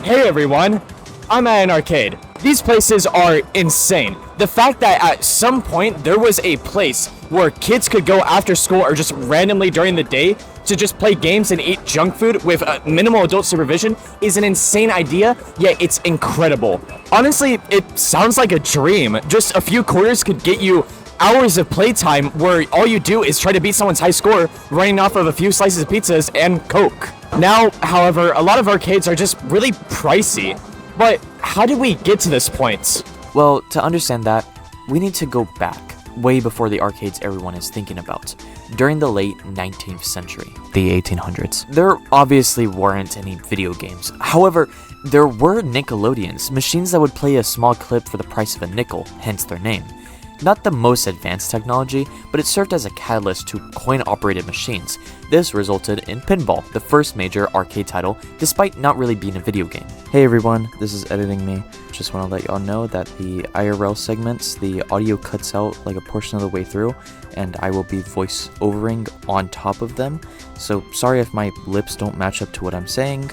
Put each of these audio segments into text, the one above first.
Hey everyone, I'm at an arcade. These places are insane. The fact that at some point there was a place where kids could go after school or just randomly during the day to just play games and eat junk food with minimal adult supervision is an insane idea, yet it's incredible. Honestly, it sounds like a dream. Just a few quarters could get you hours of playtime where all you do is try to beat someone's high score running off of a few slices of pizzas and Coke. Now, however, a lot of arcades are just really pricey. But how did we get to this point? Well, to understand that, we need to go back, way before the arcades everyone is thinking about, during the late 19th century, the 1800s. There obviously weren't any video games. However, there were Nickelodeons, machines that would play a small clip for the price of a nickel, hence their name. Not the most advanced technology, but it served as a catalyst to coin-operated machines. This resulted in pinball, the first major arcade title, despite not really being a video game. Hey everyone, this is Editing Me. Just want to let y'all know that the IRL segments, the audio cuts out like a portion of the way through, and I will be voice-overing on top of them. So sorry if my lips don't match up to what I'm saying,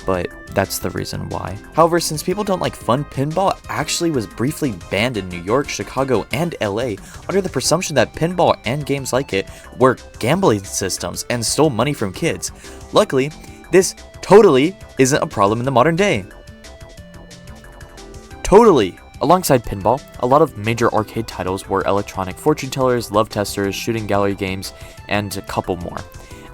but that's the reason why. However, since people don't like fun, pinball actually was briefly banned in New York, Chicago, and LA under the presumption that pinball and games like it were gambling systems and stole money from kids. Luckily, this totally isn't a problem in the modern day. Totally! Alongside pinball, a lot of major arcade titles were electronic fortune tellers, love testers, shooting gallery games, and a couple more.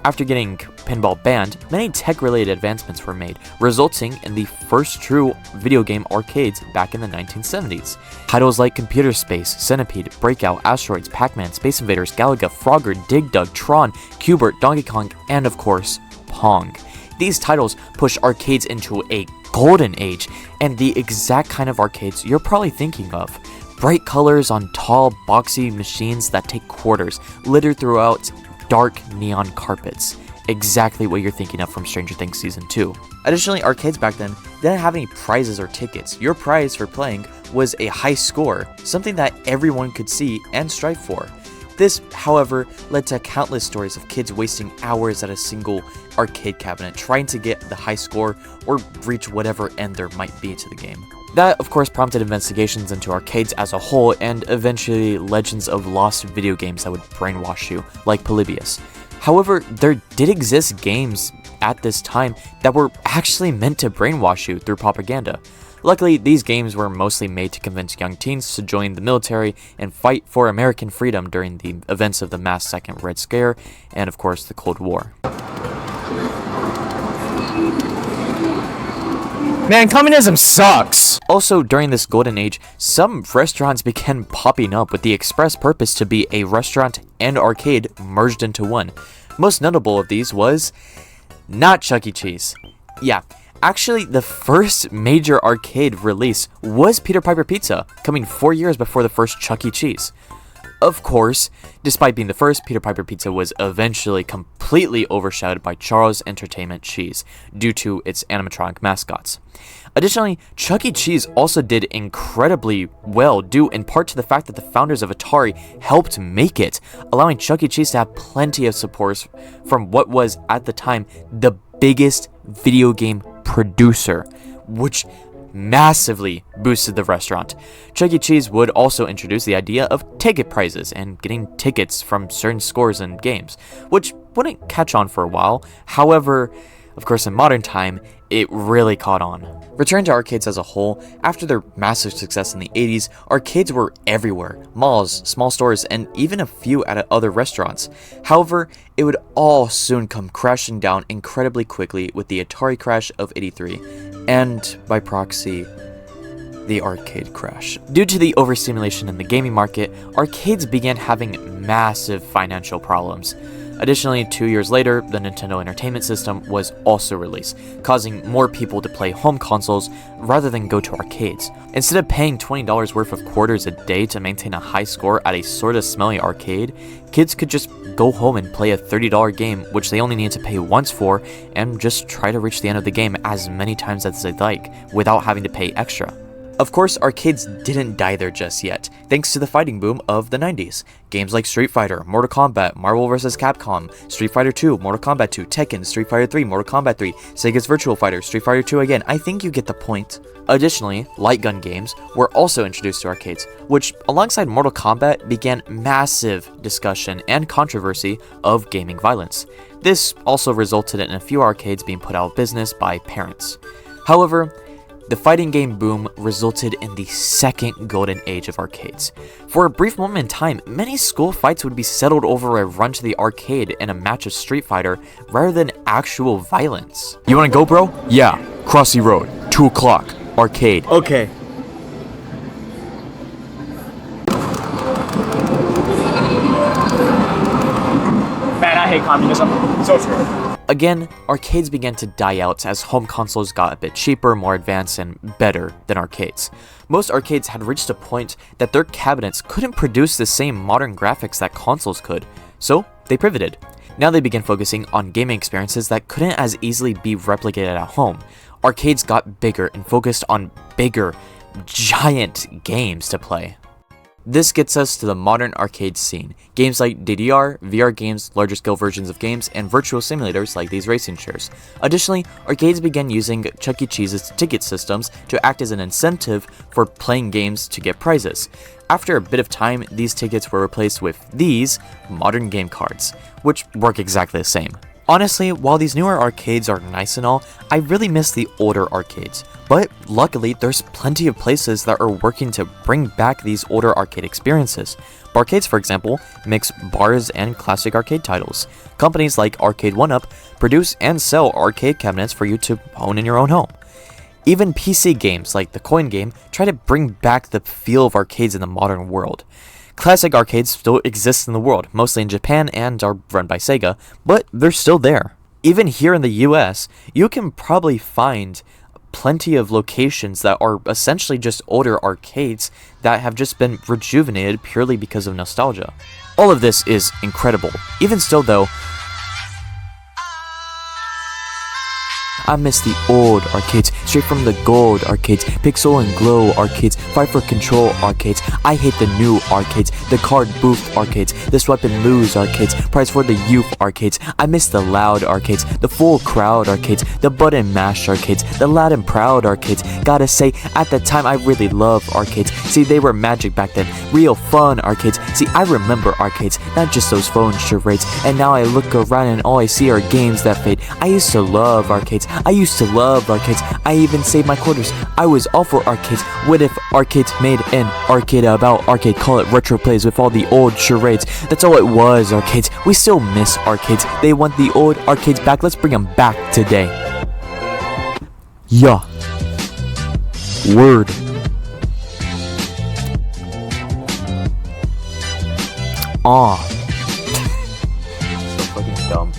After getting pinball banned, many tech-related advancements were made, resulting in the first true video game arcades back in the 1970s. Titles like Computer Space, Centipede, Breakout, Asteroids, Pac-Man, Space Invaders, Galaga, Frogger, Dig Dug, Tron, Q*bert, Donkey Kong, and of course, Pong. These titles pushed arcades into a golden age, and the exact kind of arcades you're probably thinking of. Bright colors on tall, boxy machines that take quarters, littered throughout dark neon carpets. Exactly what you're thinking of from Stranger Things Season 2. Additionally, arcades back then didn't have any prizes or tickets. Your prize for playing was a high score, something that everyone could see and strive for. This, however, led to countless stories of kids wasting hours at a single arcade cabinet trying to get the high score or reach whatever end there might be to the game. That, of course, prompted investigations into arcades as a whole and eventually legends of lost video games that would brainwash you, like Polybius. However, there did exist games at this time that were actually meant to brainwash you through propaganda. Luckily, these games were mostly made to convince young teens to join the military and fight for American freedom during the events of the mass Second Red Scare and, of course, the Cold War. Man, communism sucks! Also, during this golden age, some restaurants began popping up with the express purpose to be a restaurant and arcade merged into one. Most notable of these was not Chuck E. Cheese. Yeah, actually, the first major arcade release was Peter Piper Pizza, coming 4 years before the first Chuck E. Cheese. Of course, despite being the first, Peter Piper Pizza was eventually completely overshadowed by Charles Entertainment Cheese due to its animatronic mascots. Additionally, Chuck E. Cheese also did incredibly well due in part to the fact that the founders of Atari helped make it, allowing Chuck E. Cheese to have plenty of support from what was, at the time, the biggest video game producer, which massively boosted the restaurant. Chuck E. Cheese would also introduce the idea of ticket prizes and getting tickets from certain scores in games, which wouldn't catch on for a while. However, of course, in modern time, it really caught on. Returning to arcades as a whole, after their massive success in the 80s, arcades were everywhere. Malls, small stores, and even a few at other restaurants. However, it would all soon come crashing down incredibly quickly with the Atari crash of '83, and, by proxy, the arcade crash. Due to the overstimulation in the gaming market, arcades began having massive financial problems. Additionally, 2 years later, the Nintendo Entertainment System was also released, causing more people to play home consoles rather than go to arcades. Instead of paying $20 worth of quarters a day to maintain a high score at a sorta smelly arcade, kids could just go home and play a $30 game which they only need to pay once for and just try to reach the end of the game as many times as they'd like without having to pay extra. Of course, arcades didn't die there just yet, thanks to the fighting boom of the 90s. Games like Street Fighter, Mortal Kombat, Marvel vs. Capcom, Street Fighter 2, Mortal Kombat 2, Tekken, Street Fighter 3, Mortal Kombat 3, Sega's Virtual Fighter, Street Fighter 2 again, I think you get the point. Additionally, light gun games were also introduced to arcades, which, alongside Mortal Kombat, began massive discussion and controversy of gaming violence. This also resulted in a few arcades being put out of business by parents. However, the fighting game boom resulted in the second golden age of arcades. For a brief moment in time, many school fights would be settled over a run to the arcade and a match of Street Fighter rather than actual violence. You wanna go, bro? Yeah, Crossy Road, 2 o'clock, arcade. Okay. Man, I hate communism. So true. Again, arcades began to die out as home consoles got a bit cheaper, more advanced, and better than arcades. Most arcades had reached a point that their cabinets couldn't produce the same modern graphics that consoles could, so they pivoted. Now they began focusing on gaming experiences that couldn't as easily be replicated at home. Arcades got bigger and focused on bigger, giant games to play. This gets us to the modern arcade scene. Games like DDR, VR games, larger scale versions of games, and virtual simulators like these racing chairs. Additionally, arcades began using Chuck E. Cheese's ticket systems to act as an incentive for playing games to get prizes. After a bit of time, these tickets were replaced with these modern game cards, which work exactly the same. Honestly, while these newer arcades are nice and all, I really miss the older arcades. But luckily, there's plenty of places that are working to bring back these older arcade experiences. Barcades, for example, mix bars and classic arcade titles. Companies like Arcade 1UP produce and sell arcade cabinets for you to own in your own home. Even PC games like the Coin Game try to bring back the feel of arcades in the modern world. Classic arcades still exist in the world, mostly in Japan and are run by Sega, but they're still there. Even here in the US, you can probably find plenty of locations that are essentially just older arcades that have just been rejuvenated purely because of nostalgia. All of this is incredible. Even still though, I miss the old arcades, straight from the gold arcades, pixel and glow arcades, fight for control arcades. I hate the new arcades, the card booth arcades, the swipe and lose arcades, prize for the youth arcades. I miss the loud arcades, the full crowd arcades, the button mash arcades, the loud and proud arcades. Gotta say, at the time I really loved arcades. See, they were magic back then, real fun arcades. See, I remember arcades, not just those phone charades. And now I look around and all I see are games that fade. I used to love arcades. I used to love arcades. I even saved my quarters. I was all for arcades. What if arcades made an arcade about arcade? Call it retro plays with all the old charades. That's all it was, arcades. We still miss arcades. They want the old arcades back. Let's bring them back today. Yeah. Word. Aw. So fucking dumb.